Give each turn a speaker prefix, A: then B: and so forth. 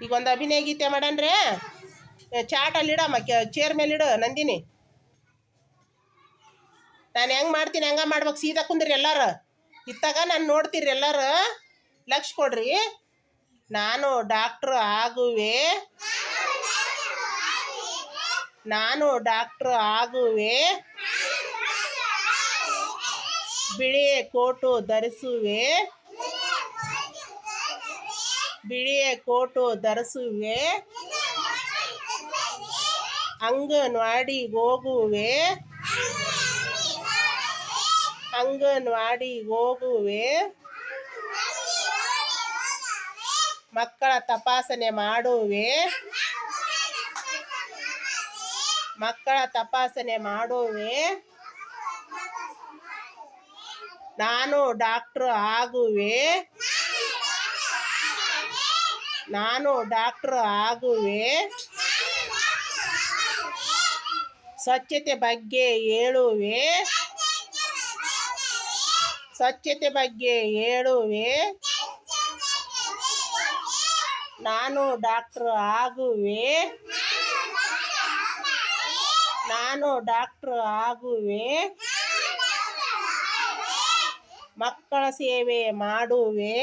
A: ಈಗ ಒಂದು ಅಭಿನಯ ಗೀತೆ ಮಾಡನ್ರೆ. ಚಾಟ್ ಅಲ್ಲಿಡಮ್ಮ, ಚೇರ್ ಮೇಲೆ ಇಡು ನಂದಿನಿ. ನಾನು ಹೆಂಗೆ ಮಾಡ್ತೀನಿ ಹಂಗೆ ಮಾಡ್ಬೇಕು. ಸೀದಾ ಕುಂದ್ರಿ ಎಲ್ಲಾರು. ಇತ್ತಾಗ ನಾನು ನೋಡ್ತೀರಿ ಎಲ್ಲಾರು, ಲಕ್ಷ ಕೊಡ್ರಿ. ನಾನು ಡಾಕ್ಟ್ರು ಆಗುವೆ, ನಾನು ಡಾಕ್ಟ್ರು ಆಗುವೆ, ಬಿಳಿಯ ಕೋಟು ಧರಿಸುವೆ, ಬಿಳಿಯ ಕೋಟು ಧರಿಸುವೆ, ಅಂಗನವಾಡಿಗೆ ಹೋಗುವೆ, ಅಂಗನವಾಡಿಗೆ ಹೋಗುವೆ, ಮಕ್ಕಳ ತಪಾಸಣೆ ಮಾಡುವೆ, ಮಕ್ಕಳ ತಪಾಸಣೆ ಮಾಡುವೆ, ನಾನು ಡಾಕ್ಟ್ರು ಆಗುವೆ, ನಾನು ಡಾಕ್ಟ್ರು ಆಗುವೆ, ಸ್ವಚ್ಛತೆ ಬಗ್ಗೆ ಹೇಳುವೆ, ಸ್ವಚ್ಛತೆ ಬಗ್ಗೆ ಹೇಳುವೆ, ನಾನು ಡಾಕ್ಟ್ರು ಆಗುವೆ, ನಾನು ಡಾಕ್ಟ್ರು ಆಗುವೆ, ಮಕ್ಕಳ ಸೇವೆ ಮಾಡುವೆ,